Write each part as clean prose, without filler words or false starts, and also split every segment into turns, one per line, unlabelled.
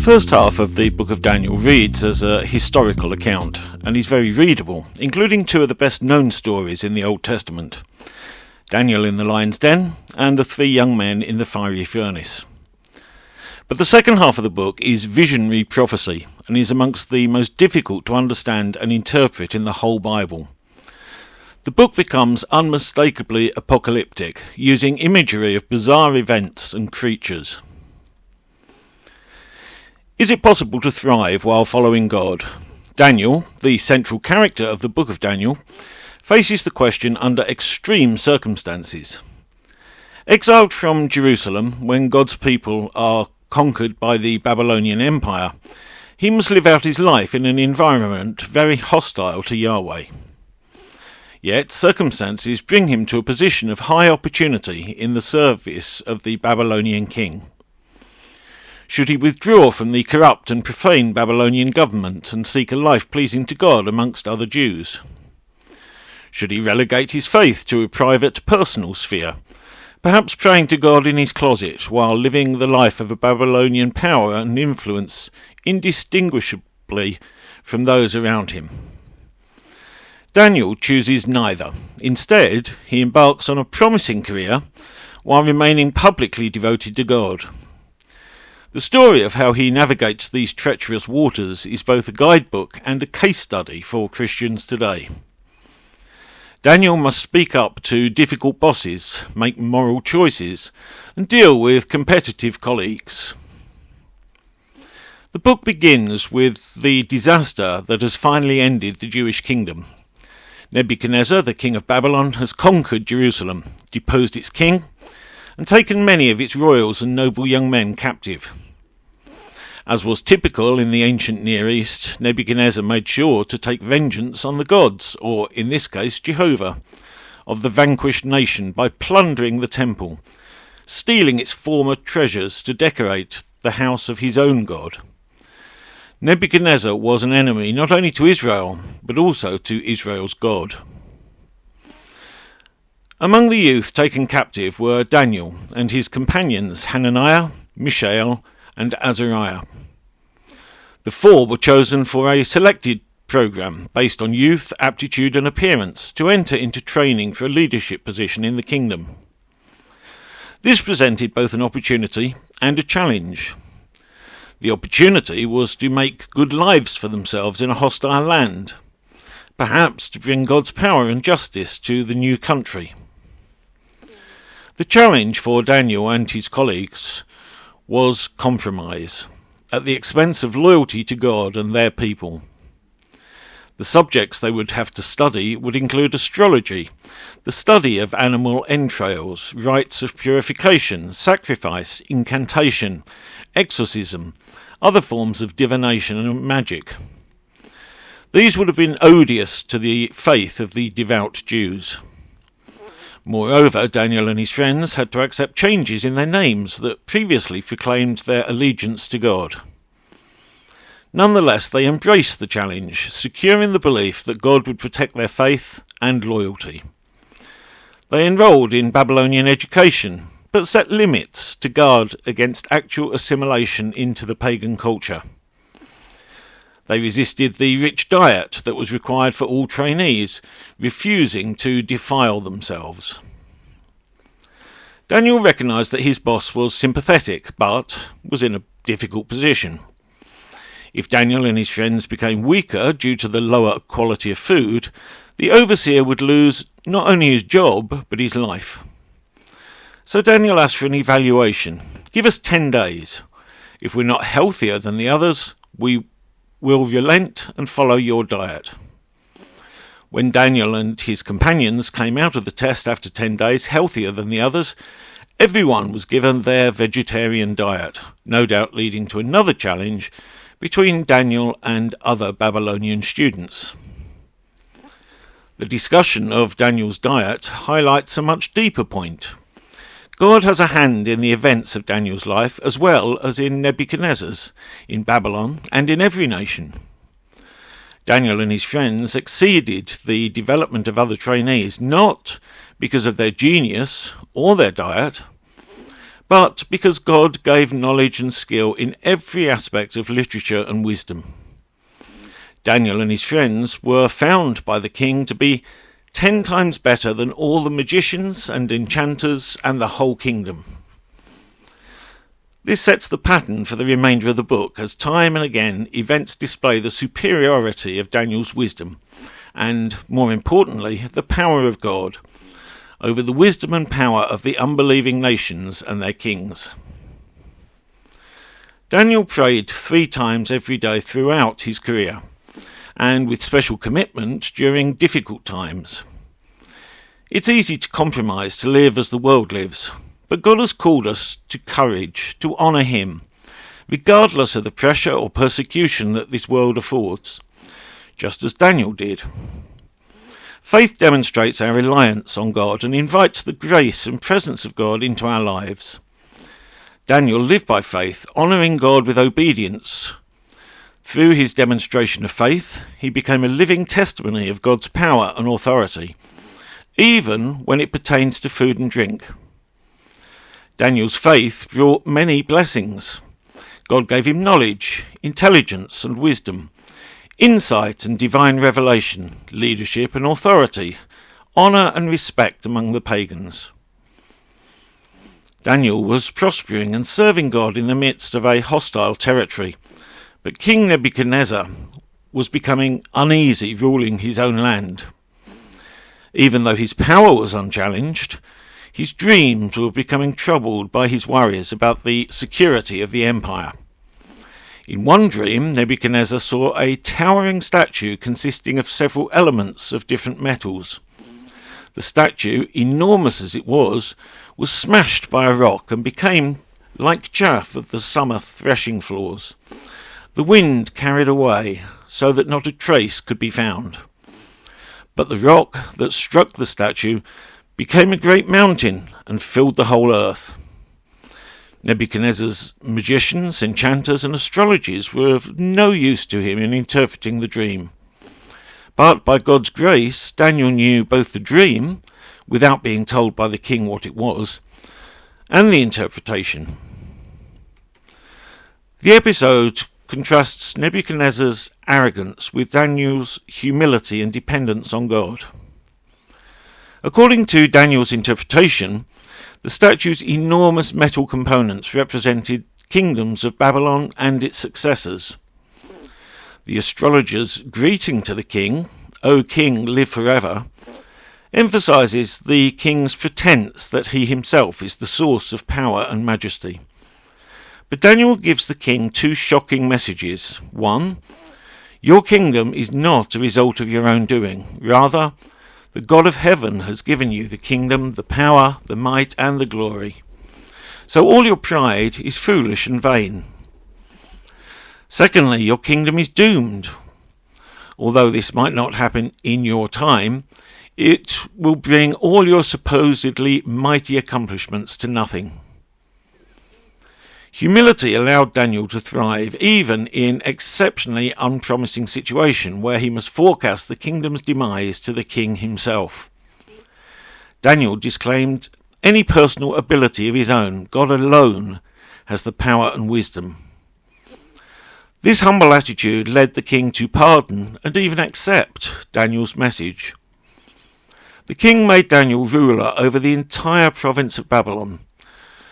first half of the Book of Daniel reads as a historical account and is very readable, including two of the best known stories in the Old Testament: Daniel in the lion's den and the three young men in the fiery furnace. But the second half of the book is visionary prophecy and is amongst the most difficult to understand and interpret in the whole Bible. The book becomes unmistakably apocalyptic, using imagery of bizarre events and creatures. Is it possible to thrive while following God? Daniel, the central character of the book of Daniel, faces the question under extreme circumstances. Exiled from Jerusalem when God's people are conquered by the Babylonian Empire, he must live out his life in an environment very hostile to Yahweh. Yet circumstances bring him to a position of high opportunity in the service of the Babylonian king. Should he withdraw from the corrupt and profane Babylonian government and seek a life pleasing to God amongst other Jews? Should he relegate his faith to a private, personal sphere, perhaps praying to God in his closet while living the life of a Babylonian power and influence indistinguishably from those around him? Daniel chooses neither. Instead, he embarks on a promising career while remaining publicly devoted to God. The story of how he navigates these treacherous waters is both a guidebook and a case study for Christians today. Daniel must speak up to difficult bosses, make moral choices, and deal with competitive colleagues. The book begins with the disaster that has finally ended the Jewish kingdom. Nebuchadnezzar, the king of Babylon, has conquered Jerusalem, deposed its king, and taken many of its royals and noble young men captive. As was typical in the ancient Near East, Nebuchadnezzar made sure to take vengeance on the gods, or in this case Jehovah, of the vanquished nation by plundering the temple, stealing its former treasures to decorate the house of his own god. Nebuchadnezzar was an enemy not only to Israel, but also to Israel's God. Among the youth taken captive were Daniel and his companions Hananiah, Mishael, and Azariah. The four were chosen for a selected program based on youth, aptitude and appearance to enter into training for a leadership position in the kingdom. This presented both an opportunity and a challenge. The opportunity was to make good lives for themselves in a hostile land, perhaps to bring God's power and justice to the new country. The challenge for Daniel and his colleagues was compromise, at the expense of loyalty to God and their people. The subjects they would have to study would include astrology, the study of animal entrails, rites of purification, sacrifice, incantation, exorcism, other forms of divination and magic. These would have been odious to the faith of the devout Jews. Moreover, Daniel and his friends had to accept changes in their names that previously proclaimed their allegiance to God. Nonetheless, they embraced the challenge, secure in the belief that God would protect their faith and loyalty. They enrolled in Babylonian education, but set limits to guard against actual assimilation into the pagan culture. They resisted the rich diet that was required for all trainees, refusing to defile themselves. Daniel recognised that his boss was sympathetic, but was in a difficult position. If Daniel and his friends became weaker due to the lower quality of food, the overseer would lose not only his job, but his life. So Daniel asked for an evaluation. Give us 10 days. If we're not healthier than the others, we will relent and follow your diet. When Daniel and his companions came out of the test after 10 days healthier than the others, everyone was given their vegetarian diet, no doubt leading to another challenge between Daniel and other Babylonian students. The discussion of Daniel's diet highlights a much deeper point. God has a hand in the events of Daniel's life as well as in Nebuchadnezzar's, in Babylon, and in every nation. Daniel and his friends exceeded the development of other trainees not because of their genius or their diet, but because God gave knowledge and skill in every aspect of literature and wisdom. Daniel and his friends were found by the king to be 10 times better than all the magicians and enchanters and the whole kingdom. This sets the pattern for the remainder of the book, as time and again events display the superiority of Daniel's wisdom and, more importantly, the power of God over the wisdom and power of the unbelieving nations and their kings. Daniel prayed 3 times every day throughout his career, and with special commitment during difficult times. It's easy to compromise to live as the world lives, but God has called us to courage, to honour him, regardless of the pressure or persecution that this world affords, just as Daniel did. Faith demonstrates our reliance on God and invites the grace and presence of God into our lives. Daniel lived by faith, honouring God with obedience. Through his demonstration of faith, he became a living testimony of God's power and authority, even when it pertains to food and drink. Daniel's faith brought many blessings. God gave him knowledge, intelligence and wisdom, insight and divine revelation, leadership and authority, honour and respect among the pagans. Daniel was prospering and serving God in the midst of a hostile territory, but King Nebuchadnezzar was becoming uneasy ruling his own land. Even though his power was unchallenged, his dreams were becoming troubled by his worries about the security of the empire. In one dream, Nebuchadnezzar saw a towering statue consisting of several elements of different metals. The statue, enormous as it was smashed by a rock and became like chaff of the summer threshing floors. The wind carried away, so that not a trace could be found. But the rock that struck the statue became a great mountain and filled the whole earth. Nebuchadnezzar's magicians, enchanters and astrologers were of no use to him in interpreting the dream. But by God's grace, Daniel knew both the dream, without being told by the king what it was, and the interpretation. The episode contrasts Nebuchadnezzar's arrogance with Daniel's humility and dependence on God. According to Daniel's interpretation, the statue's enormous metal components represented kingdoms of Babylon and its successors. The astrologer's greeting to the king, "O king, live forever," emphasizes the king's pretense that he himself is the source of power and majesty. But Daniel gives the king 2 shocking messages. 1. Your kingdom is not a result of your own doing. Rather, the God of heaven has given you the kingdom, the power, the might and the glory. So all your pride is foolish and vain. Secondly, your kingdom is doomed. Although this might not happen in your time, it will bring all your supposedly mighty accomplishments to nothing. Humility allowed Daniel to thrive even in exceptionally unpromising situation where he must forecast the kingdom's demise to the king himself. Daniel disclaimed any personal ability of his own. God alone has the power and wisdom. This humble attitude led the king to pardon and even accept Daniel's message. The king made Daniel ruler over the entire province of Babylon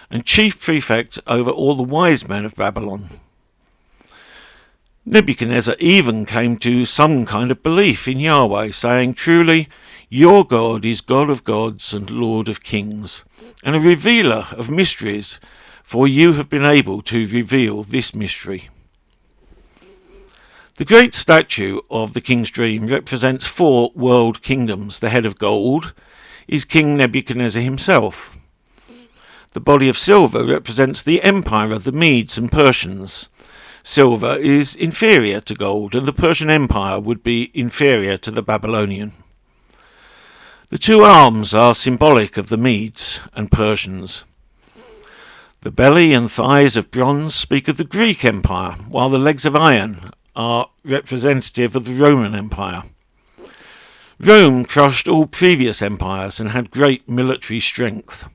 and chief prefect over all the wise men of Babylon. Nebuchadnezzar even came to some kind of belief in Yahweh, saying, "Truly, your God is God of gods and Lord of kings, and a revealer of mysteries, for you have been able to reveal this mystery." The great statue of the king's dream represents 4 world kingdoms. The head of gold is King Nebuchadnezzar himself. The body of silver represents the empire of the Medes and Persians. Silver is inferior to gold, and the Persian Empire would be inferior to the Babylonian. The 2 arms are symbolic of the Medes and Persians. The belly and thighs of bronze speak of the Greek Empire, while the legs of iron are representative of the Roman Empire. Rome crushed all previous empires and had great military strength.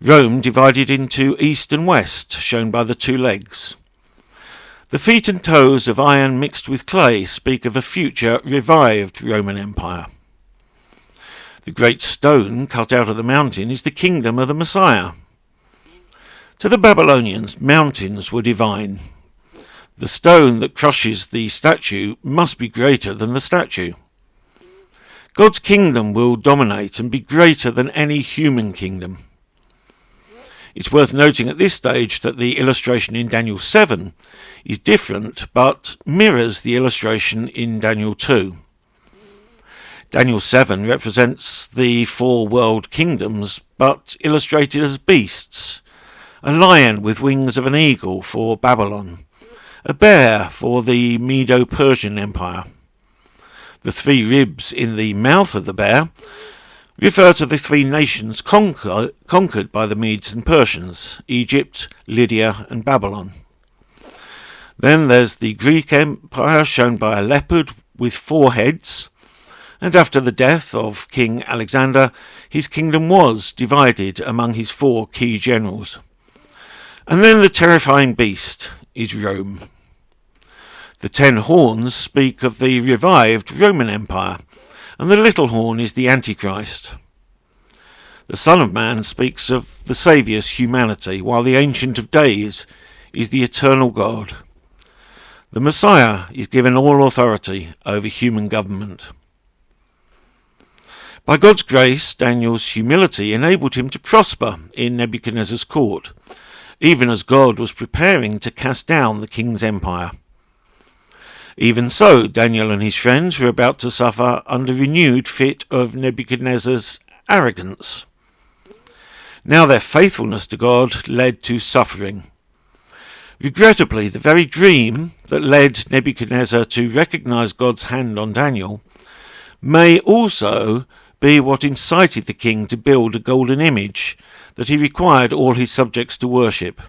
Rome divided into east and west, shown by the two legs. The feet and toes of iron mixed with clay speak of a future revived Roman Empire. The great stone cut out of the mountain is the kingdom of the Messiah. To the Babylonians, mountains were divine. The stone that crushes the statue must be greater than the statue. God's kingdom will dominate and be greater than any human kingdom. It's worth noting at this stage that the illustration in Daniel 7 is different but mirrors the illustration in Daniel 2. Daniel 7 represents the 4 world kingdoms but illustrated as beasts: a lion with wings of an eagle for Babylon, a bear for the Medo-Persian Empire. The 3 ribs in the mouth of the bear refer to the 3 nations conquered by the Medes and Persians: Egypt, Lydia and Babylon. Then there's the Greek Empire, shown by a leopard with 4 heads, and after the death of King Alexander, his kingdom was divided among his 4 key generals. And then the terrifying beast is Rome. The 10 horns speak of the revived Roman Empire, and the little horn is the Antichrist. The Son of Man speaks of the Saviour's humanity, while the Ancient of Days is the eternal God. The Messiah is given all authority over human government. By God's grace, Daniel's humility enabled him to prosper in Nebuchadnezzar's court, even as God was preparing to cast down the king's empire. Even so, Daniel and his friends were about to suffer under renewed fit of Nebuchadnezzar's arrogance. Now their faithfulness to God led to suffering. Regrettably, the very dream that led Nebuchadnezzar to recognize God's hand on Daniel may also be what incited the king to build a golden image that he required all his subjects to worship.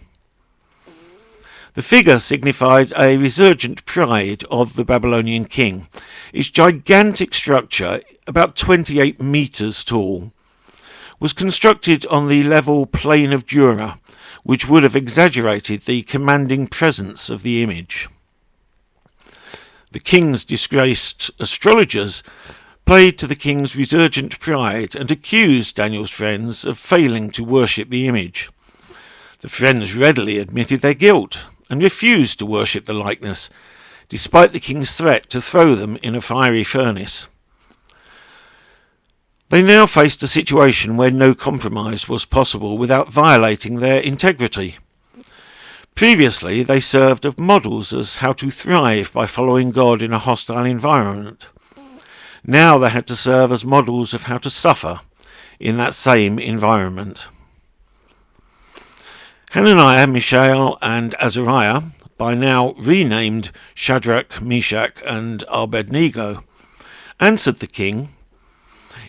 The figure signified a resurgent pride of the Babylonian king. Its gigantic structure, about 28 meters tall, was constructed on the level plain of Dura, which would have exaggerated the commanding presence of the image. The king's disgraced astrologers played to the king's resurgent pride and accused Daniel's friends of failing to worship the image. The friends readily admitted their guilt and refused to worship the likeness, despite the king's threat to throw them in a fiery furnace. They now faced a situation where no compromise was possible without violating their integrity. Previously, they served as models as how to thrive by following God in a hostile environment. Now they had to serve as models of how to suffer in that same environment. Hananiah, Mishael and Azariah, by now renamed Shadrach, Meshach and Abednego, answered the king,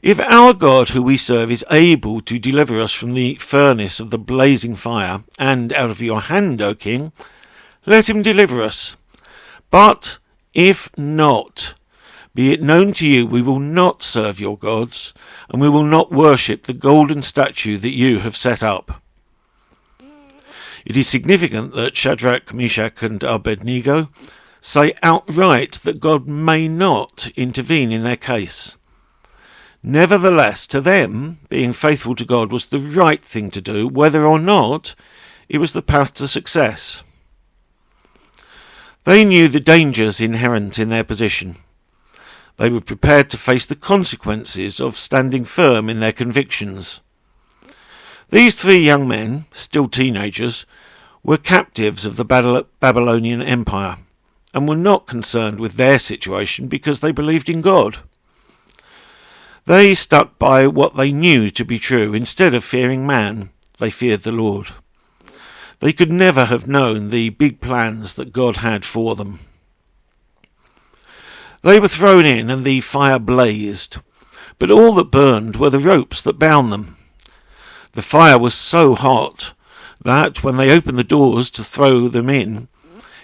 "If our God who we serve is able to deliver us from the furnace of the blazing fire and out of your hand, O king, let him deliver us. But if not, be it known to you, we will not serve your gods, and we will not worship the golden statue that you have set up." It is significant that Shadrach, Meshach and Abednego say outright that God may not intervene in their case. Nevertheless, to them, being faithful to God was the right thing to do, whether or not it was the path to success. They knew the dangers inherent in their position. They were prepared to face the consequences of standing firm in their convictions. These 3 young men, still teenagers, were captives of the Babylonian Empire and were not concerned with their situation because they believed in God. They stuck by what they knew to be true. Instead of fearing man, they feared the Lord. They could never have known the big plans that God had for them. They were thrown in and the fire blazed, but all that burned were the ropes that bound them. The fire was so hot that when they opened the doors to throw them in,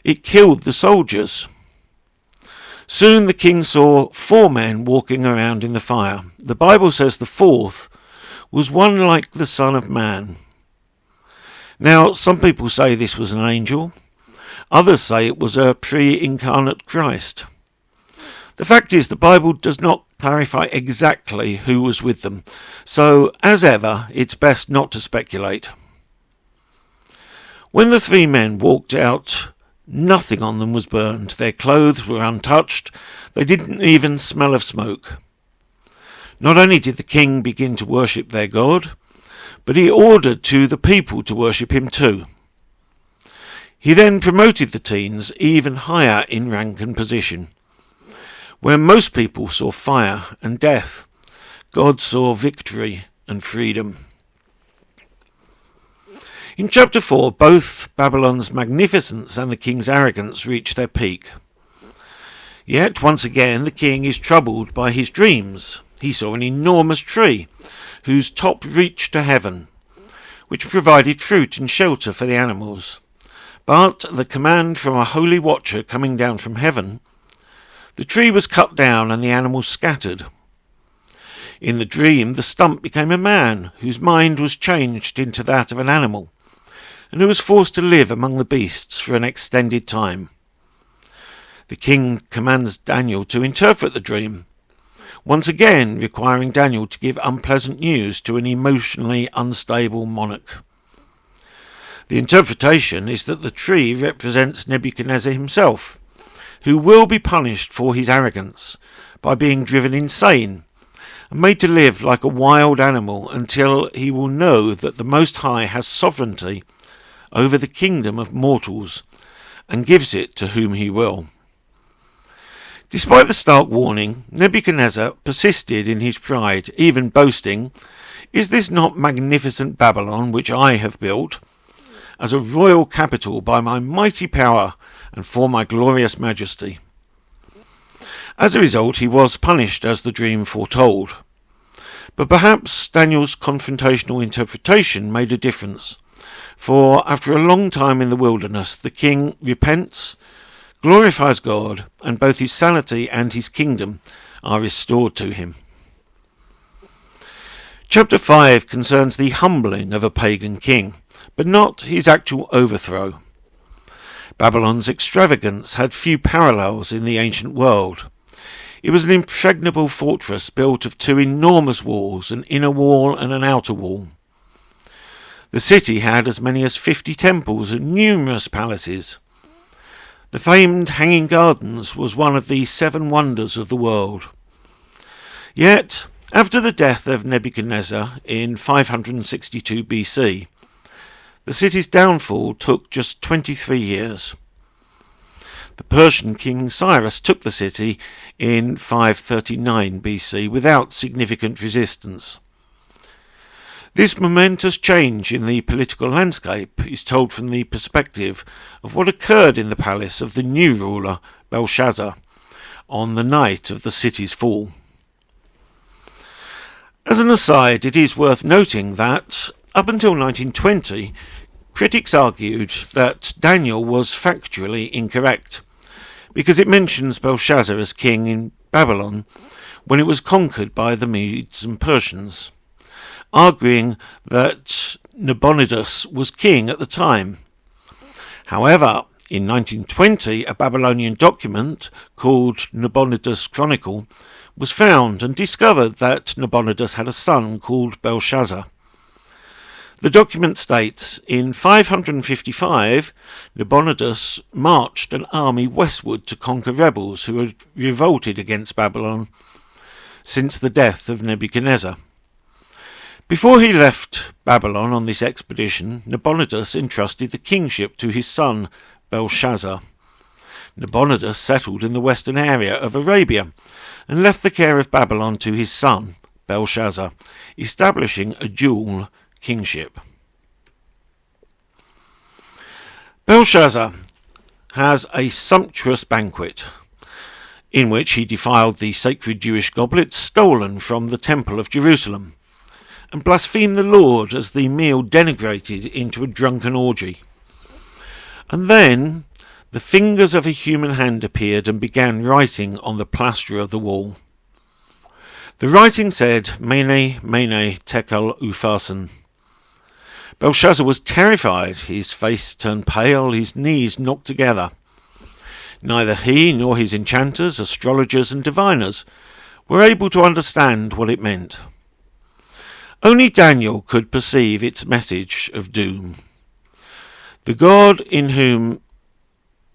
it killed the soldiers. Soon the king saw 4 men walking around in the fire. The Bible says the 4th was one like the Son of Man. Now, some people say this was an angel. Others say it was a pre-incarnate Christ. The fact is, the Bible does not clarify exactly who was with them, so, as ever, it's best not to speculate. When the three men walked out, nothing on them was burned. Their clothes were untouched. They didn't even smell of smoke. Not only did the king begin to worship their God, but he ordered the people to worship him too. He then promoted the teens even higher in rank and position. Where most people saw fire and death, God saw victory and freedom. In chapter 4, both Babylon's magnificence and the king's arrogance reach their peak. Yet, once again, the king is troubled by his dreams. He saw an enormous tree, whose top reached to heaven, which provided fruit and shelter for the animals. But the command from a holy watcher coming down from heaven, the tree was cut down and the animals scattered. In the dream, the stump became a man, whose mind was changed into that of an animal, and who was forced to live among the beasts for an extended time. The king commands Daniel to interpret the dream, once again requiring Daniel to give unpleasant news to an emotionally unstable monarch. The interpretation is that the tree represents Nebuchadnezzar himself, who will be punished for his arrogance by being driven insane and made to live like a wild animal until he will know that the Most High has sovereignty over the kingdom of mortals and gives it to whom he will. Despite the stark warning, Nebuchadnezzar persisted in his pride, even boasting, "Is this not magnificent Babylon which I have built, as a royal capital by my mighty power and for my glorious majesty?" As a result, he was punished as the dream foretold. But perhaps Daniel's confrontational interpretation made a difference, for after a long time in the wilderness, the king repents, glorifies God, and both his sanity and his kingdom are restored to him. Chapter 5 concerns the humbling of a pagan king, but not his actual overthrow. Babylon's extravagance had few parallels in the ancient world. It was an impregnable fortress built of two enormous walls, an inner wall and an outer wall. The city had as many as 50 temples and numerous palaces. The famed Hanging Gardens was one of the 7 wonders of the world. Yet, after the death of Nebuchadnezzar in 562 BC, the city's downfall took just 23 years. The Persian king Cyrus took the city in 539 BC without significant resistance. This momentous change in the political landscape is told from the perspective of what occurred in the palace of the new ruler, Belshazzar, on the night of the city's fall. As an aside, it is worth noting that, up until 1920, critics argued that Daniel was factually incorrect, because it mentions Belshazzar as king in Babylon when it was conquered by the Medes and Persians, arguing that Nabonidus was king at the time. However, in 1920, a Babylonian document called Nabonidus' Chronicle was found and discovered that Nabonidus had a son called Belshazzar. The document states, in 555, Nabonidus marched an army westward to conquer rebels who had revolted against Babylon since the death of Nebuchadnezzar. Before he left Babylon on this expedition, Nabonidus entrusted the kingship to his son Belshazzar. Nabonidus settled in the western area of Arabia and left the care of Babylon to his son Belshazzar, establishing a dual kingship. Belshazzar has a sumptuous banquet in which he defiled the sacred Jewish goblets stolen from the Temple of Jerusalem and blasphemed the Lord as the meal denigrated into a drunken orgy. And then the fingers of a human hand appeared and began writing on the plaster of the wall. The writing said, Mene, Mene, Tekel, Upharsin. Belshazzar was terrified. His face turned pale, his knees knocked together. Neither he nor his enchanters, astrologers and diviners were able to understand what it meant. Only Daniel could perceive its message of doom. The God in whom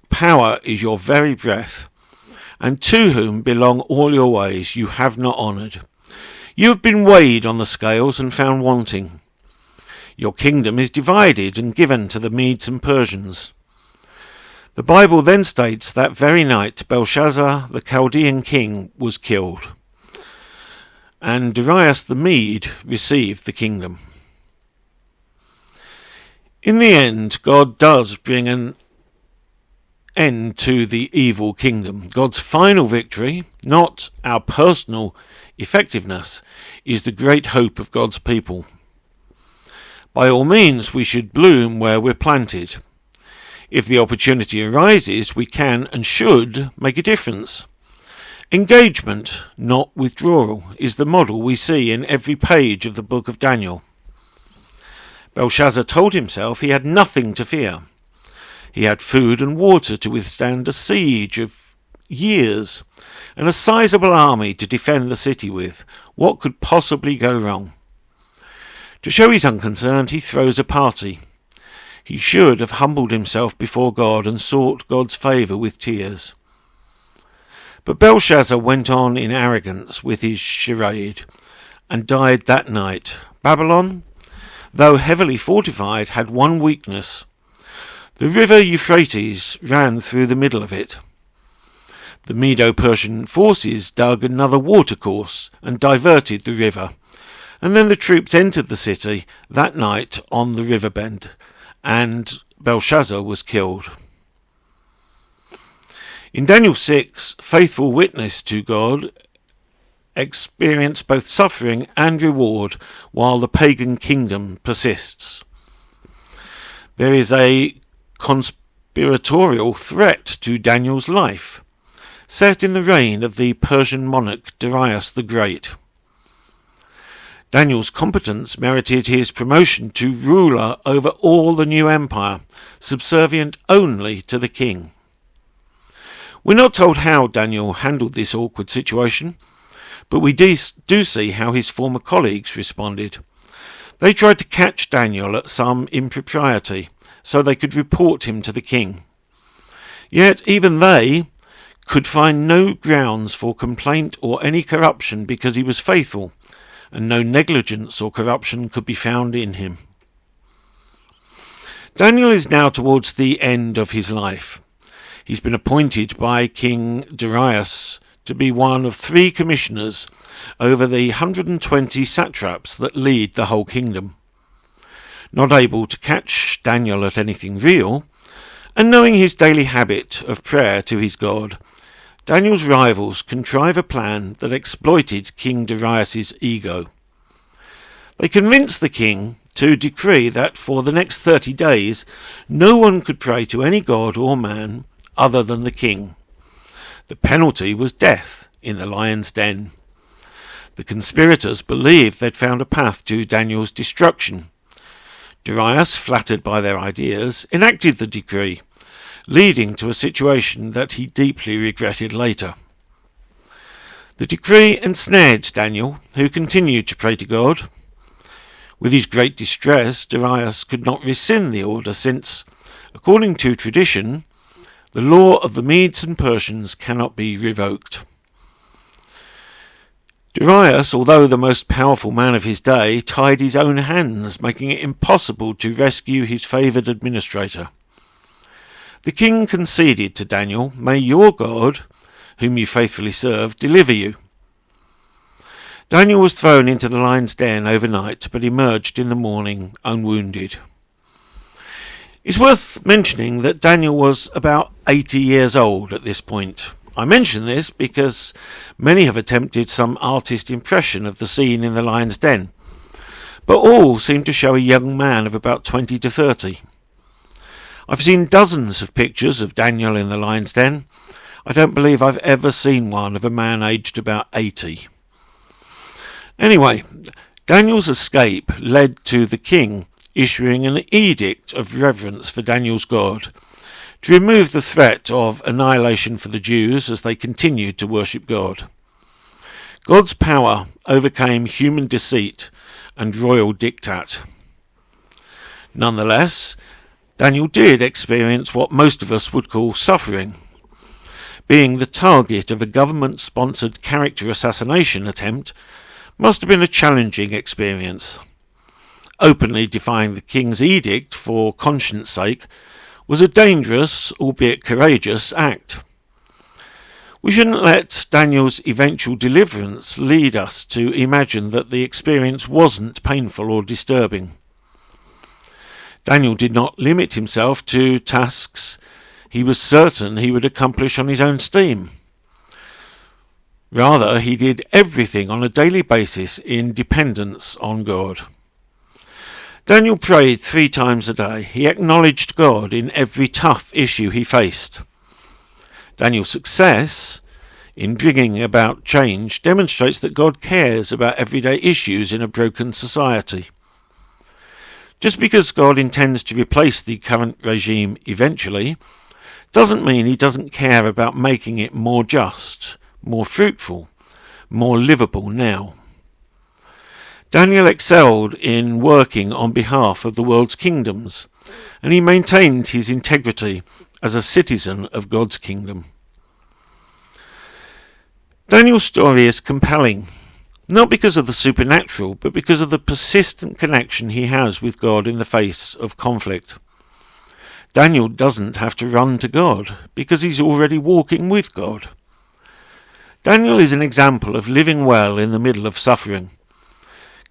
power is your very breath, and to whom belong all your ways, you have not honoured. You have been weighed on the scales and found wanting. Your kingdom is divided and given to the Medes and Persians. The Bible then states that very night Belshazzar, the Chaldean king, was killed, and Darius the Mede received the kingdom. In the end, God does bring an end to the evil kingdom. God's final victory, not our personal effectiveness, is the great hope of God's people. By all means, we should bloom where we're planted. If the opportunity arises, we can and should make a difference. Engagement, not withdrawal, is the model we see in every page of the book of Daniel. Belshazzar told himself he had nothing to fear. He had food and water to withstand a siege of years, and a sizable army to defend the city with. What could possibly go wrong? To show he's unconcerned, he throws a party. He should have humbled himself before God and sought God's favour with tears. But Belshazzar went on in arrogance with his charade, and died that night. Babylon, though heavily fortified, had one weakness. The river Euphrates ran through the middle of it. The Medo-Persian forces dug another watercourse and diverted the river, and then the troops entered the city that night on the river bend, and Belshazzar was killed. In Daniel 6, faithful witness to God experience both suffering and reward while the pagan kingdom persists. There is a conspiratorial threat to Daniel's life, set in the reign of the Persian monarch Darius the Great. Daniel's competence merited his promotion to ruler over all the new empire, subservient only to the king. We're not told how Daniel handled this awkward situation, but we do see how his former colleagues responded. They tried to catch Daniel at some impropriety, so they could report him to the king. Yet even they could find no grounds for complaint or any corruption because he was faithful, and no negligence or corruption could be found in him. Daniel is now towards the end of his life. He's been appointed by King Darius to be one of 3 commissioners over the 120 satraps that lead the whole kingdom. Not able to catch Daniel at anything real, and knowing his daily habit of prayer to his God, Daniel's rivals contrive a plan that exploited King Darius's ego. They convinced the king to decree that for the next 30 days no one could pray to any god or man other than the king. The penalty was death in the lion's den. The conspirators believed they'd found a path to Daniel's destruction. Darius, flattered by their ideas, enacted the decree, leading to a situation that he deeply regretted later. The decree ensnared Daniel, who continued to pray to God. With his great distress, Darius could not rescind the order since, according to tradition, the law of the Medes and Persians cannot be revoked. Darius, although the most powerful man of his day, tied his own hands, making it impossible to rescue his favoured administrator. The king conceded to Daniel, "May your God, whom you faithfully serve, deliver you." Daniel was thrown into the lion's den overnight, but emerged in the morning unwounded. It's worth mentioning that Daniel was about 80 years old at this point. I mention this because many have attempted some artist impression of the scene in the lion's den, but all seem to show a young man of about 20 to 30. I've seen dozens of pictures of Daniel in the lion's den. I don't believe I've ever seen one of a man aged about 80. Anyway, Daniel's escape led to the king issuing an edict of reverence for Daniel's God to remove the threat of annihilation for the Jews as they continued to worship God. God's power overcame human deceit and royal diktat. Nonetheless, Daniel did experience what most of us would call suffering. Being the target of a government-sponsored character assassination attempt must have been a challenging experience. Openly defying the king's edict for conscience sake was a dangerous, albeit courageous, act. We shouldn't let Daniel's eventual deliverance lead us to imagine that the experience wasn't painful or disturbing. Daniel did not limit himself to tasks he was certain he would accomplish on his own steam. Rather, he did everything on a daily basis in dependence on God. Daniel prayed 3 times a day. He acknowledged God in every tough issue he faced. Daniel's success in bringing about change demonstrates that God cares about everyday issues in a broken society. Just because God intends to replace the current regime eventually doesn't mean he doesn't care about making it more just, more fruitful, more livable now. Daniel excelled in working on behalf of the world's kingdoms, and he maintained his integrity as a citizen of God's kingdom. Daniel's story is compelling, not because of the supernatural, but because of the persistent connection he has with God in the face of conflict. Daniel doesn't have to run to God, because he's already walking with God. Daniel is an example of living well in the middle of suffering.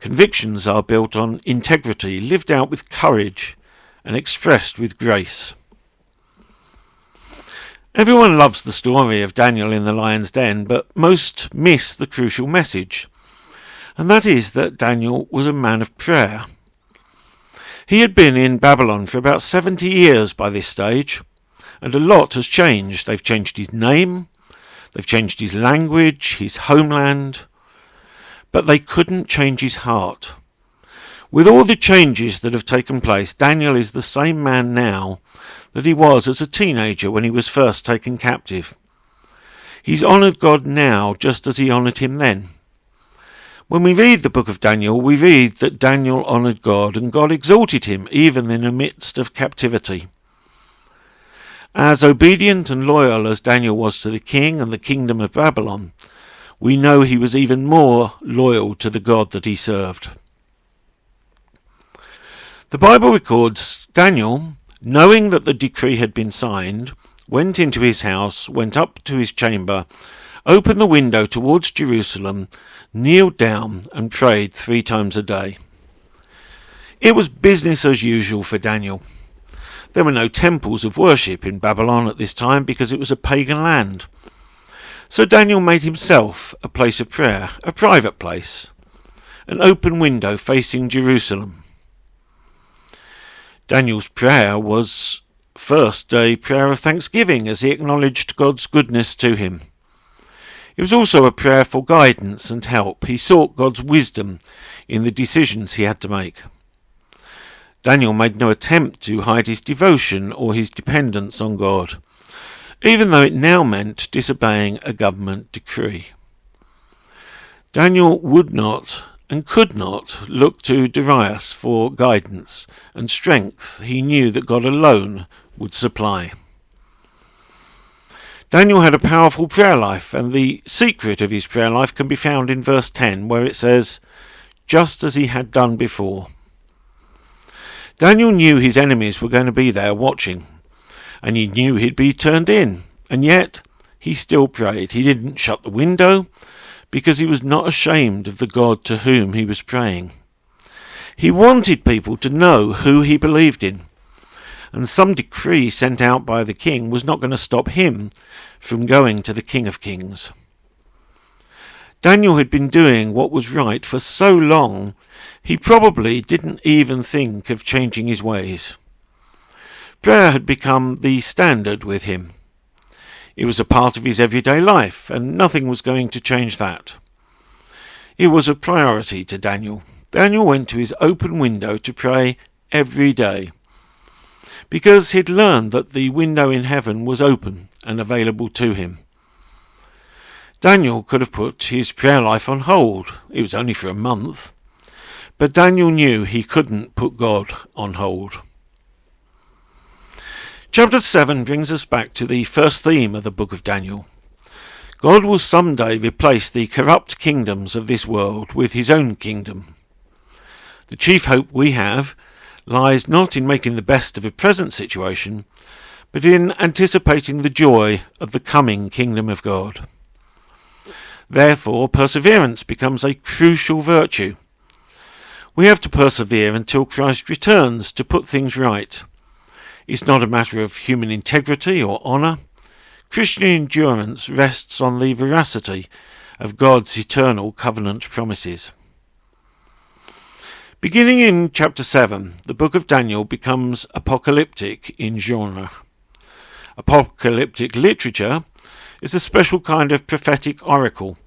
Convictions are built on integrity, lived out with courage, and expressed with grace. Everyone loves the story of Daniel in the lion's den, but most miss the crucial message, and that is that Daniel was a man of prayer. He had been in Babylon for about 70 years by this stage, and a lot has changed. They've changed his name, they've changed his language, his homeland, but they couldn't change his heart. With all the changes that have taken place, Daniel is the same man now that he was as a teenager when he was first taken captive. He's honoured God now just as he honoured him then. When we read the book of Daniel, we read that Daniel honoured God and God exalted him even in the midst of captivity. As obedient and loyal as Daniel was to the king and the kingdom of Babylon, we know he was even more loyal to the God that he served. The Bible records Daniel, knowing that the decree had been signed, went into his house, went up to his chamber, opened the window towards Jerusalem, kneeled down and prayed 3 times a day. It was business as usual for Daniel. There were no temples of worship in Babylon at this time because it was a pagan land. So Daniel made himself a place of prayer, a private place, an open window facing Jerusalem. Daniel's prayer was first a prayer of thanksgiving as he acknowledged God's goodness to him. It was also a prayer for guidance and help. He sought God's wisdom in the decisions he had to make. Daniel made no attempt to hide his devotion or his dependence on God, even though it now meant disobeying a government decree. Daniel would not and could not look to Darius for guidance and strength. He knew that God alone would supply. Daniel had a powerful prayer life, and the secret of his prayer life can be found in verse 10, where it says, "Just as he had done before." Daniel knew his enemies were going to be there watching, and he knew he'd be turned in, and yet he still prayed. He didn't shut the window, because he was not ashamed of the God to whom he was praying. He wanted people to know who he believed in, and some decree sent out by the king was not going to stop him from going to the King of Kings. Daniel had been doing what was right for so long, he probably didn't even think of changing his ways. Prayer had become the standard with him. It was a part of his everyday life, and nothing was going to change that. It was a priority to Daniel. Daniel went to his open window to pray every day, because he'd learned that the window in heaven was open and available to him. Daniel could have put his prayer life on hold. It was only for a month. But Daniel knew he couldn't put God on hold. Chapter 7 brings us back to the first theme of the book of Daniel. God will someday replace the corrupt kingdoms of this world with his own kingdom. The chief hope we have lies not in making the best of a present situation, but in anticipating the joy of the coming kingdom of God. Therefore, perseverance becomes a crucial virtue. We have to persevere until Christ returns to put things right. It's not a matter of human integrity or honour. Christian endurance rests on the veracity of God's eternal covenant promises. Beginning in chapter 7, the book of Daniel becomes apocalyptic in genre. Apocalyptic literature is a special kind of prophetic oracle.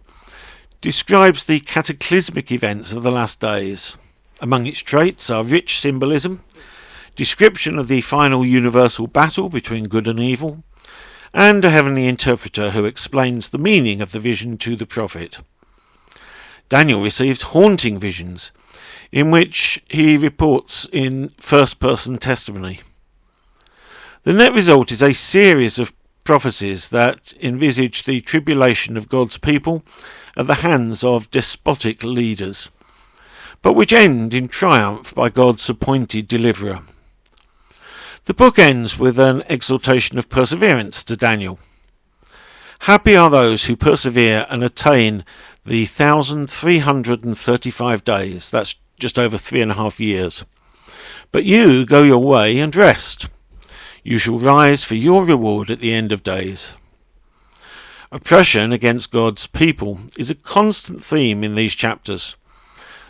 Describes the cataclysmic events of the last days. Among its traits are rich symbolism, description of the final universal battle between good and evil, and a heavenly interpreter who explains the meaning of the vision to the prophet. Daniel receives haunting visions, in which he reports in first-person testimony. The net result is a series of prophecies that envisage the tribulation of God's people at the hands of despotic leaders, but which end in triumph by God's appointed deliverer. The book ends with an exhortation of perseverance to Daniel. Happy are those who persevere and attain the 1,335 days, that's just over 3.5 years. But you go your way and rest. You shall rise for your reward at the end of days. Oppression against God's people is a constant theme in these chapters.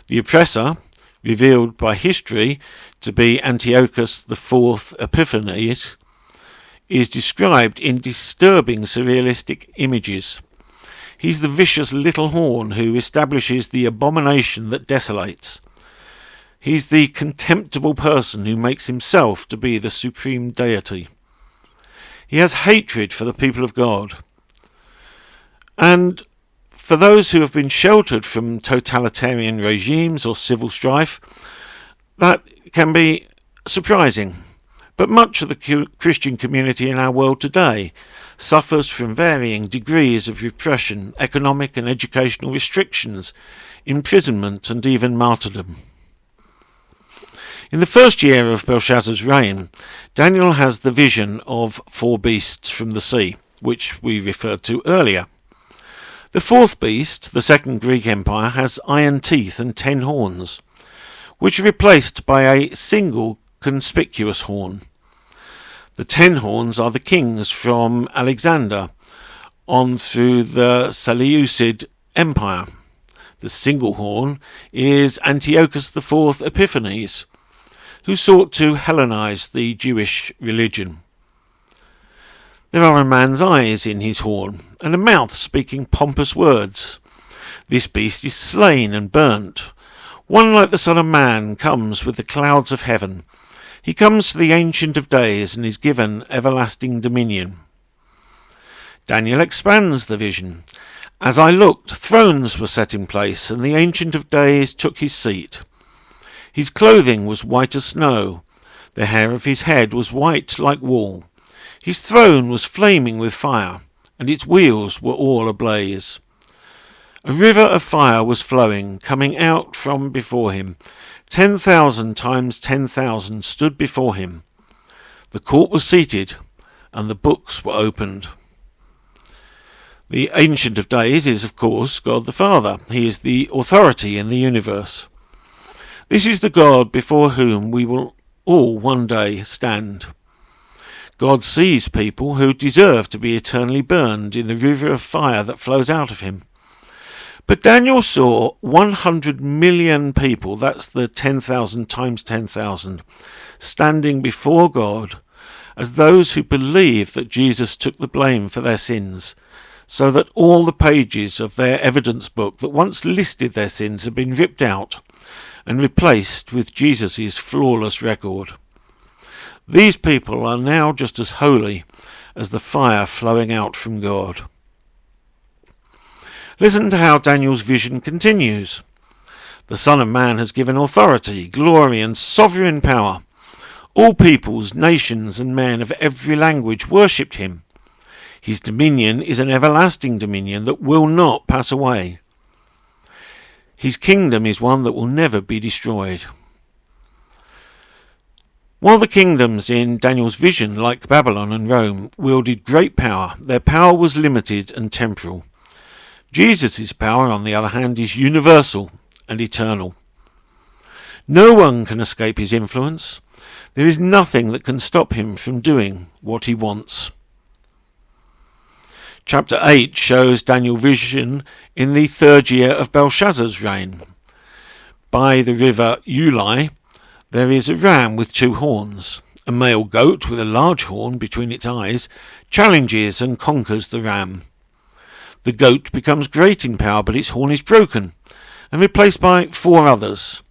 The oppressor, revealed by history to be Antiochus IV Epiphanes, is described in disturbing surrealistic images. He's the vicious little horn who establishes the abomination that desolates. He's the contemptible person who makes himself to be the supreme deity. He has hatred for the people of God. And for those who have been sheltered from totalitarian regimes or civil strife, that can be surprising. But much of the Christian community in our world today suffers from varying degrees of repression, economic and educational restrictions, imprisonment and even martyrdom. In the first year of Belshazzar's reign, Daniel has the vision of 4 beasts from the sea, which we referred to earlier. The 4th beast, the Second Greek Empire, has iron teeth and 10 horns, which are replaced by a single conspicuous horn. The 10 horns are the kings from Alexander on through the Seleucid Empire. The single horn is Antiochus IV Epiphanes, who sought to Hellenize the Jewish religion. There are a man's eyes in his horn, and a mouth speaking pompous words. This beast is slain and burnt. One like the Son of Man comes with the clouds of heaven. He comes to the Ancient of Days and is given everlasting dominion. Daniel expands the vision. As I looked, thrones were set in place, and the Ancient of Days took his seat. His clothing was white as snow. The hair of his head was white like wool. His throne was flaming with fire, and its wheels were all ablaze. A river of fire was flowing, coming out from before him. 10,000 times 10,000 stood before him. The court was seated, and the books were opened. The Ancient of Days is, of course, God the Father. He is the authority in the universe. This is the God before whom we will all one day stand. God sees people who deserve to be eternally burned in the river of fire that flows out of him. But Daniel saw 100 million people, that's the 10,000 times 10,000, standing before God as those who believe that Jesus took the blame for their sins, so that all the pages of their evidence book that once listed their sins have been ripped out, and replaced with Jesus' flawless record. These people are now just as holy as the fire flowing out from God. Listen to how Daniel's vision continues. The Son of Man has given authority, glory, and sovereign power. All peoples, nations, and men of every language worshipped him. His dominion is an everlasting dominion that will not pass away. His kingdom is one that will never be destroyed. While the kingdoms in Daniel's vision, like Babylon and Rome, wielded great power, their power was limited and temporal. Jesus' power, on the other hand, is universal and eternal. No one can escape his influence. There is nothing that can stop him from doing what he wants. Chapter 8 shows Daniel's vision in the 3rd year of Belshazzar's reign. By the river Ulai, there is a ram with 2 horns. A male goat with a large horn between its eyes challenges and conquers the ram. The goat becomes great in power, but its horn is broken and replaced by 4 others.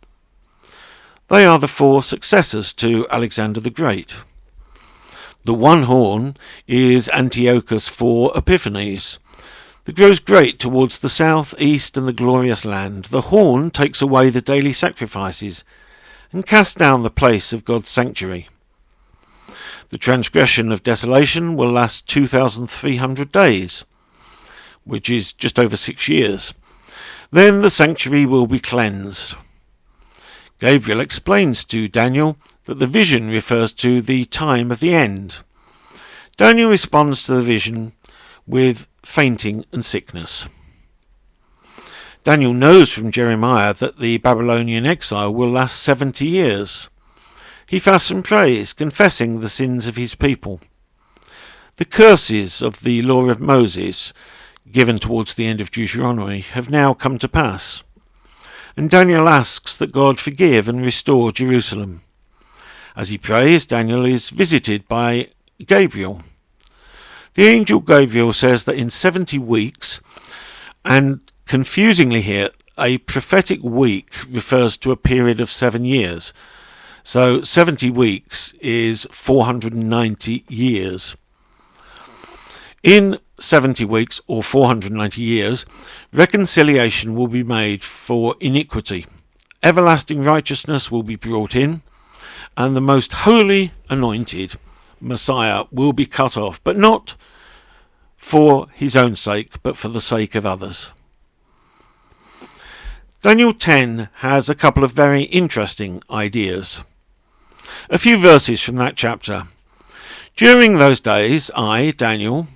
They are the 4 successors to Alexander the Great. The one horn is Antiochus IV Epiphanes, that grows great towards the south, east, and the glorious land. The horn takes away the daily sacrifices and casts down the place of God's sanctuary. The transgression of desolation will last 2,300 days, which is just over 6 years. Then the sanctuary will be cleansed. Gabriel explains to Daniel that the vision refers to the time of the end. Daniel responds to the vision with fainting and sickness. Daniel knows from Jeremiah that the Babylonian exile will last 70 years. He fasts and prays, confessing the sins of his people. The curses of the law of Moses, given towards the end of Deuteronomy, have now come to pass. And Daniel asks that God forgive and restore Jerusalem. As he prays, Daniel is visited by Gabriel. The angel Gabriel says that in 70 weeks, and confusingly here, a prophetic week refers to a period of 7 years. So 70 weeks is 490 years. In 70 weeks, or 490 years, reconciliation will be made for iniquity. Everlasting righteousness will be brought in, and the most holy anointed Messiah will be cut off, but not for his own sake, but for the sake of others. Daniel 10 has a couple of very interesting ideas. A few verses from that chapter. During those days, I, Daniel,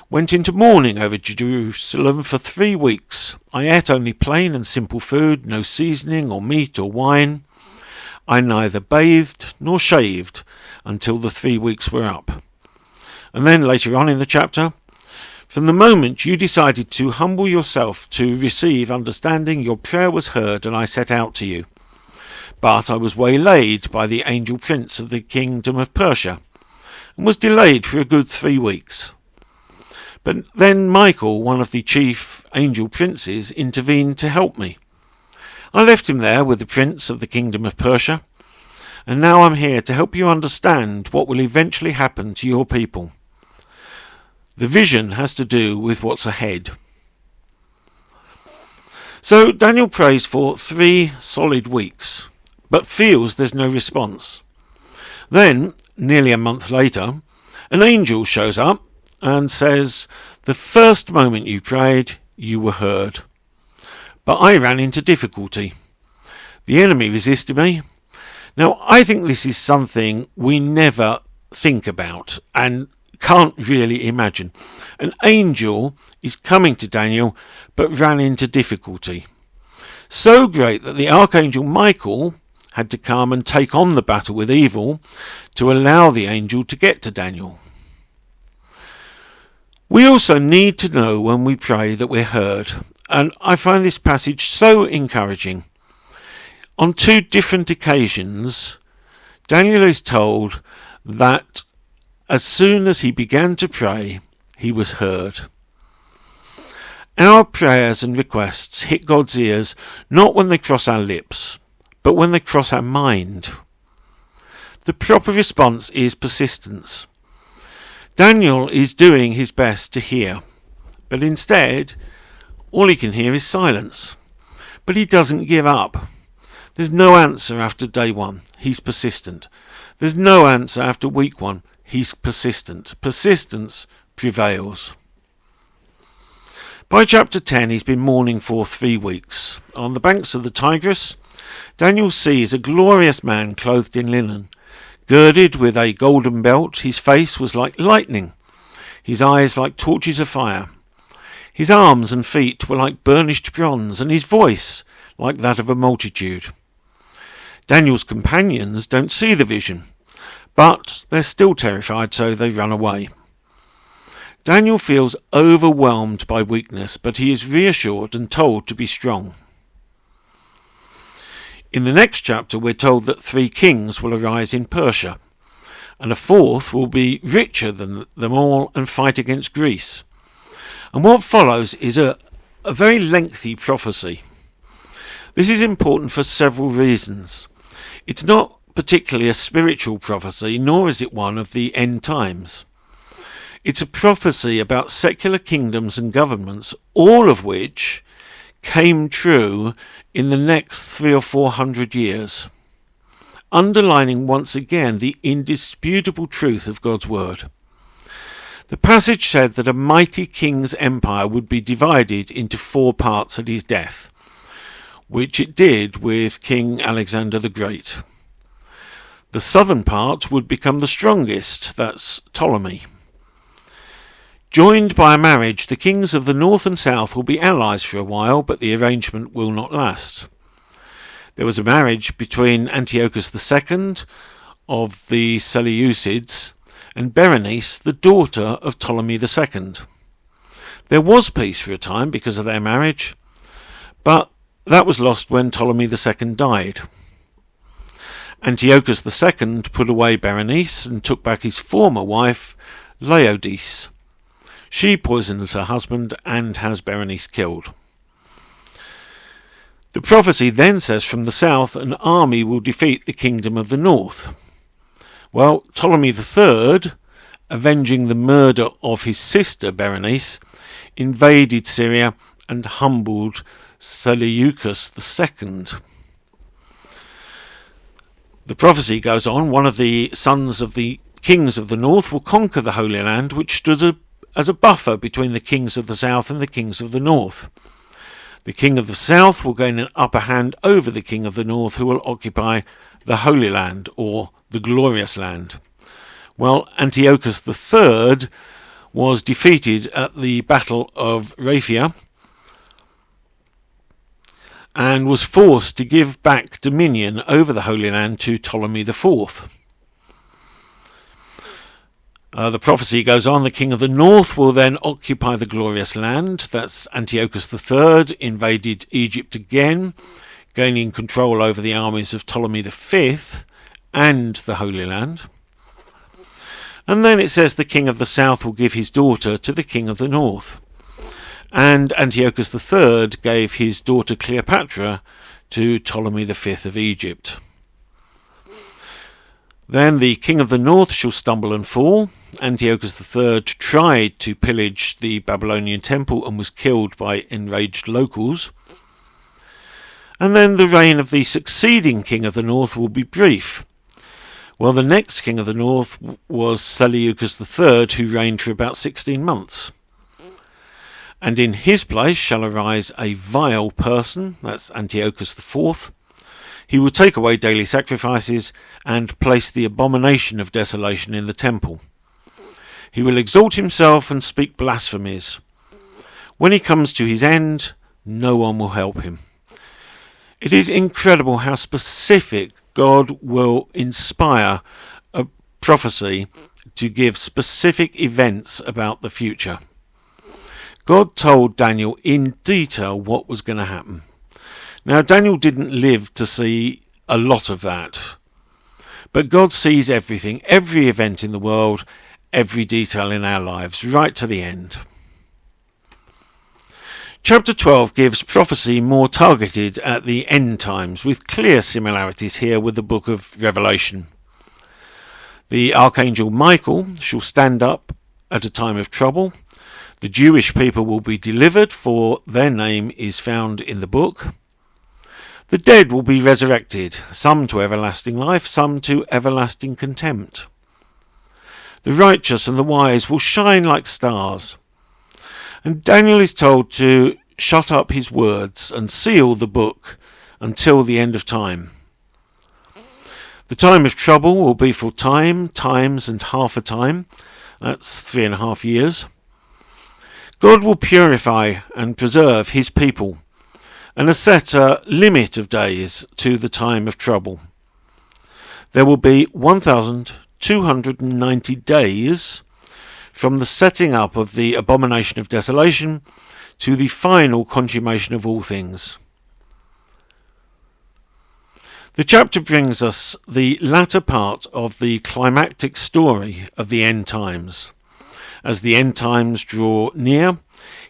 went into mourning over Jerusalem for 3 weeks. I ate only plain and simple food, no seasoning or meat or wine. I neither bathed nor shaved until the 3 weeks were up. And then later on in the chapter, from the moment you decided to humble yourself to receive understanding, your prayer was heard, and I set out to you. But I was waylaid by the angel prince of the kingdom of Persia, and was delayed for a good 3 weeks. But then Michael, one of the chief angel princes, intervened to help me. I left him there with the prince of the kingdom of Persia, and now I'm here to help you understand what will eventually happen to your people. The vision has to do with what's ahead. So Daniel prays for 3 solid weeks, but feels there's no response. Then, nearly a month later, an angel shows up and says, "The first moment you prayed, you were heard. But I ran into difficulty. The enemy resisted me." Now, I think this is something we never think about and can't really imagine. An angel is coming to Daniel, but ran into difficulty. So great that the archangel Michael had to come and take on the battle with evil to allow the angel to get to Daniel. We also need to know when we pray that we're heard, and I find this passage so encouraging. On 2 different occasions, Daniel is told that as soon as he began to pray, he was heard. Our prayers and requests hit God's ears not when they cross our lips, but when they cross our mind. The proper response is persistence. Daniel is doing his best to hear, but instead, all he can hear is silence. But he doesn't give up. There's no answer after day one. He's persistent. There's no answer after week one. He's persistent. Persistence prevails. By chapter 10, he's been mourning for 3 weeks. On the banks of the Tigris, Daniel sees a glorious man clothed in linen, girded with a golden belt. His face was like lightning, his eyes like torches of fire. His arms and feet were like burnished bronze, and his voice like that of a multitude. Daniel's companions don't see the vision, but they're still terrified, so they run away. Daniel feels overwhelmed by weakness, but he is reassured and told to be strong. In the next chapter, we're told that 3 kings will arise in Persia, and a 4th will be richer than them all and fight against Greece. And what follows is a very lengthy prophecy. This is important for several reasons. It's not particularly a spiritual prophecy, nor is it one of the end times. It's a prophecy about secular kingdoms and governments, all of which came true in the next 300 or 400 years, underlining once again the indisputable truth of God's word. The passage said that a mighty king's empire would be divided into 4 parts at his death, which it did with King Alexander the Great. The southern part would become the strongest, that's Ptolemy. Joined by a marriage, the kings of the north and south will be allies for a while, but the arrangement will not last. There was a marriage between Antiochus II of the Seleucids and Berenice, the daughter of Ptolemy II. There was peace for a time because of their marriage, but that was lost when Ptolemy II died. Antiochus II put away Berenice and took back his former wife, Laodice. She poisons her husband and has Berenice killed. The prophecy then says from the south an army will defeat the kingdom of the north. Well, Ptolemy III, avenging the murder of his sister Berenice, invaded Syria and humbled Seleucus II. The prophecy goes on, one of the sons of the kings of the north will conquer the Holy Land, which stood as a buffer between the kings of the south and the kings of the north. The king of the south will gain an upper hand over the king of the north, who will occupy the Holy Land, or the Glorious Land. Well, Antiochus III was defeated at the Battle of Raphia and was forced to give back dominion over the Holy Land to Ptolemy IV. The prophecy goes on, the king of the north will then occupy the Glorious Land. That's Antiochus III invaded Egypt again, gaining control over the armies of Ptolemy V and the Holy Land. And then it says the king of the south will give his daughter to the king of the north. And Antiochus III gave his daughter Cleopatra to Ptolemy V of Egypt. Then the king of the north shall stumble and fall. Antiochus III tried to pillage the Babylonian temple and was killed by enraged locals. And then the reign of the succeeding king of the north will be brief. Well, the next king of the north was Seleucus III, who reigned for about 16 months. And in his place shall arise a vile person, that's Antiochus IV. He will take away daily sacrifices and place the abomination of desolation in the temple. He will exalt himself and speak blasphemies. When he comes to his end, no one will help him. It is incredible how specific God will inspire a prophecy to give specific events about the future. God told Daniel in detail what was going to happen. Now, Daniel didn't live to see a lot of that. But God sees everything, every event in the world, every detail in our lives, right to the end. Chapter 12 gives prophecy more targeted at the end times, with clear similarities here with the book of Revelation. The archangel Michael shall stand up at a time of trouble. The Jewish people will be delivered, for their name is found in the book. The dead will be resurrected, some to everlasting life, some to everlasting contempt. The righteous and the wise will shine like stars. And Daniel is told to shut up his words and seal the book until the end of time. The time of trouble will be for times and half a time. That's 3.5 years. God will purify and preserve his people and has set a limit of days to the time of trouble. There will be 1,290 days from the setting up of the abomination of desolation to the final consummation of all things. The chapter brings us the latter part of the climactic story of the end times. As the end times draw near,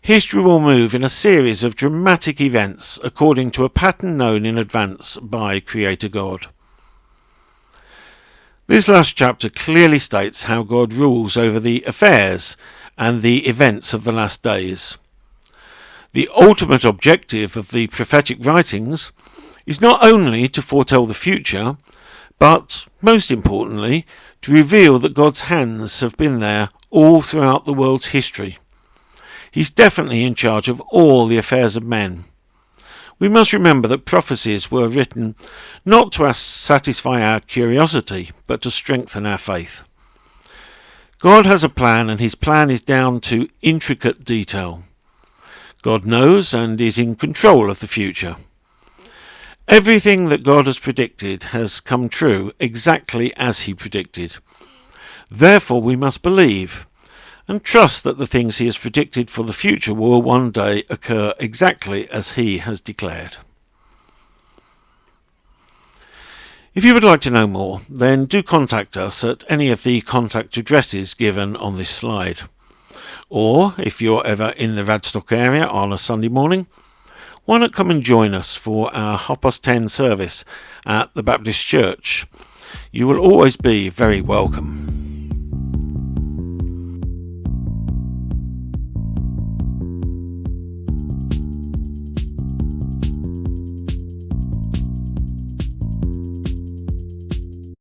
history will move in a series of dramatic events according to a pattern known in advance by Creator God. This last chapter clearly states how God rules over the affairs and the events of the last days. The ultimate objective of the prophetic writings is not only to foretell the future, but, most importantly, to reveal that God's hands have been there all throughout the world's history. He's definitely in charge of all the affairs of men. We must remember that prophecies were written not to satisfy our curiosity, but to strengthen our faith. God has a plan, and his plan is down to intricate detail. God knows and is in control of the future. Everything that God has predicted has come true exactly as he predicted. Therefore we must believe and trust that the things he has predicted for the future will one day occur exactly as he has declared. If you would like to know more, then do contact us at any of the contact addresses given on this slide. Or, if you're ever in the Radstock area on a Sunday morning, why not come and join us for our 10:30 service at the Baptist Church? You will always be very welcome.